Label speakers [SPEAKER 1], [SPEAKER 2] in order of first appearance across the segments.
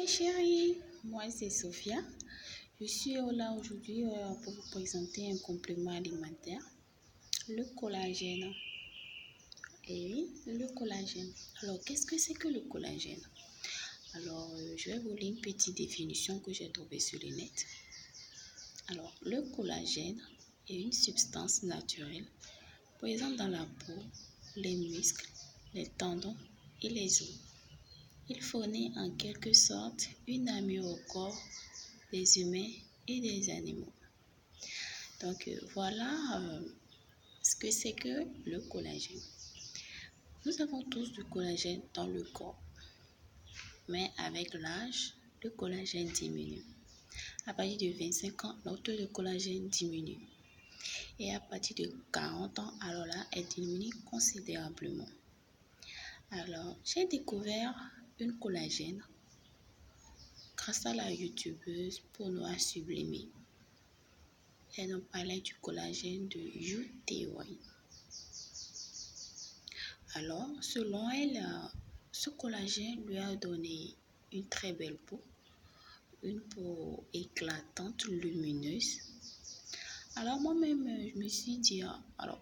[SPEAKER 1] mes chéris, moi c'est Sophia. Je suis là aujourd'hui pour vous présenter un complément alimentaire, le collagène. Et oui, le collagène. Alors, qu'est-ce que c'est que le collagène? Alors, je vais vous lire une petite définition que j'ai trouvée sur le net. Alors, le collagène est une substance naturelle présente dans la peau, les muscles, les tendons et les os. Il fournit en quelque sorte une amie au corps des humains et des animaux. Donc voilà ce que c'est que le collagène. Nous avons tous du collagène dans le corps, mais avec l'âge, le collagène diminue. À partir de 25 ans, notre taux de collagène diminue. Et à partir de 40 ans, alors là, elle diminue considérablement. Alors, j'ai découvert une collagène grâce à la youtubeuse Ponoa Sublimé. Elle nous parlait du collagène de YouTheory. Alors, selon elle, ce collagène lui a donné une très belle peau, une peau éclatante, lumineuse. Alors moi-même, je me suis dit, alors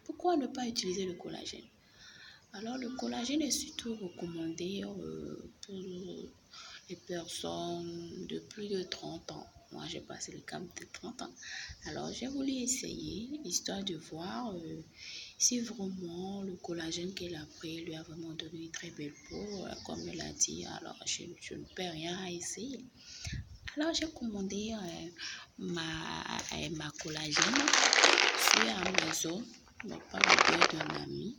[SPEAKER 1] pourquoi ne pas utiliser le collagène? Alors, le collagène est surtout recommandé pour les personnes de plus de 30 ans. Moi, j'ai passé le cap de 30 ans. Alors, j'ai voulu essayer, histoire de voir si vraiment le collagène qu'elle a pris lui a vraiment donné une très belle peau. Comme elle a dit, alors je ne perds rien à essayer. Alors, j'ai commandé ma collagène sur Amazon, par le biais d'un ami.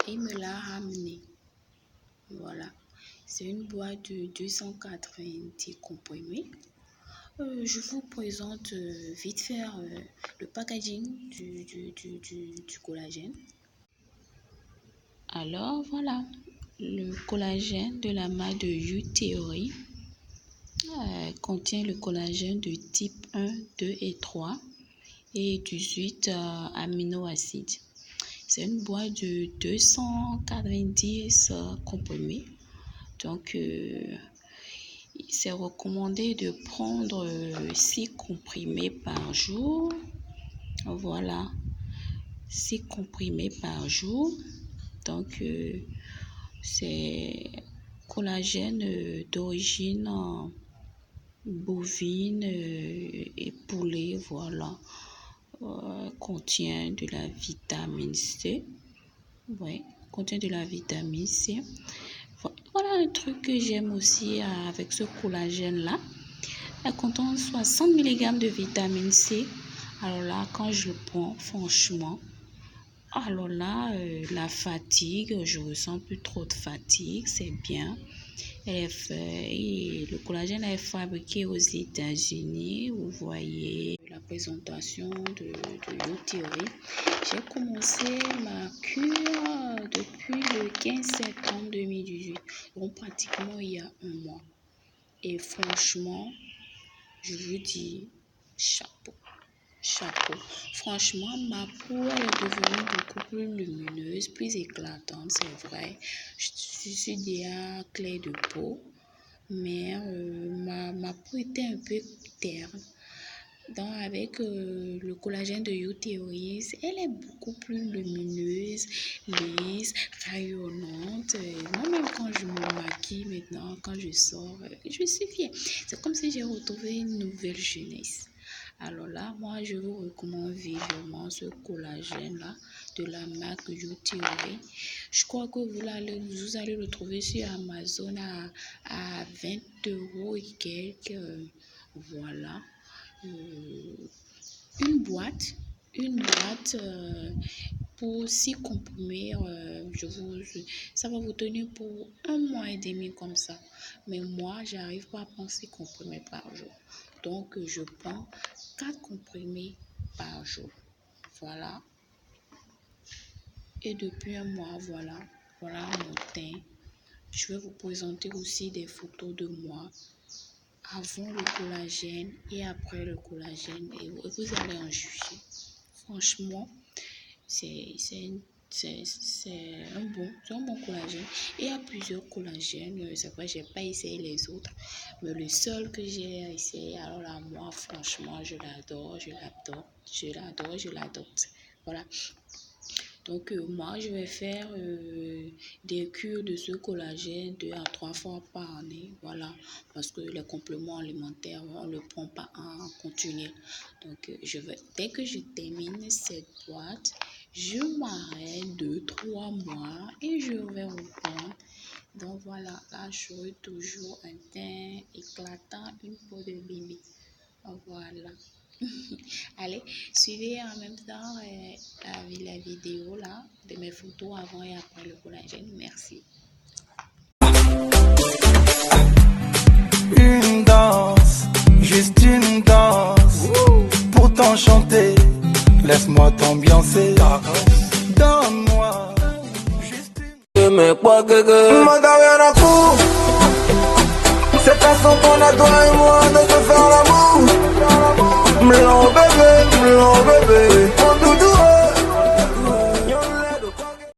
[SPEAKER 1] Il me l'a ramené. Voilà. C'est une boîte de 290 comprimés. Je vous présente vite fait le packaging du collagène. Alors voilà, le collagène de la marque de YouTheory contient le collagène de type 1, 2 et 3 et 18 aminoacides. C'est une boîte de 290 comprimés. Donc, c'est recommandé de prendre 6 comprimés par jour. Voilà, 6 comprimés par jour. Donc, c'est collagène d'origine bovine et poulet. Voilà, contient de la vitamine C. Oui, contient de la vitamine C. Voilà un truc que j'aime aussi avec ce collagène-là. Elle contient 60 mg de vitamine C. Alors là, quand je le prends, franchement, alors là, la fatigue, je ressens plus trop de fatigue, c'est bien. Le collagène est fabriqué aux États-Unis. Vous voyez la présentation de YouTheory. J'ai commencé ma cure depuis le 15 septembre 2018, donc pratiquement il y a un mois. Et franchement, je vous dis chapeau. Franchement, ma peau elle est devenue beaucoup plus lumineuse, plus éclatante, c'est vrai. Je suis déjà claire de peau, mais ma peau était un peu terne. Donc avec le collagène de YouTheory, elle est beaucoup plus lumineuse, lisse, rayonnante. Moi-même quand je me maquille maintenant, quand je sors, je suis fière. C'est comme si j'ai retrouvé une nouvelle jeunesse. Alors là, moi, je vous recommande vivement ce collagène-là de la marque YouTheory. Je crois que vous allez le trouver sur Amazon à 20 € et quelques. Voilà. Une boîte pour 6 comprimés, ça va vous tenir pour un mois et demi comme ça. Mais moi, j'arrive pas à prendre 6 comprimés par jour. Donc, je prends 4 comprimés par jour. Voilà. Et depuis un mois, voilà mon teint. Je vais vous présenter aussi des photos de moi avant le collagène et après le collagène. Et vous allez en juger. Franchement, c'est une C'est un bon collagène. Il y a plusieurs collagènes. C'est vrai, j'ai pas essayé les autres. Mais le seul que j'ai essayé, alors là, moi, franchement, je l'adore, je l'adore, je l'adore, je l'adore. Voilà. Donc, moi, je vais faire des cures de ce collagène 2 à 3 fois par année. Voilà. Parce que les compléments alimentaires, on ne le prend pas en continu. Donc, dès que je termine cette boîte, je m'arrête 2 à 3 mois et je vais reprendre. Donc, voilà. Là, j'aurai toujours un teint éclatant, une peau de bébé. Voilà. Allez, suivez en même temps la vidéo là de mes photos avant et après le collagène. Merci.
[SPEAKER 2] Une danse, juste une danse. Pour t'enchanter, laisse-moi t'ambiancer. Donne-moi juste une. C'est façon qu'on a toi et moi de se faire la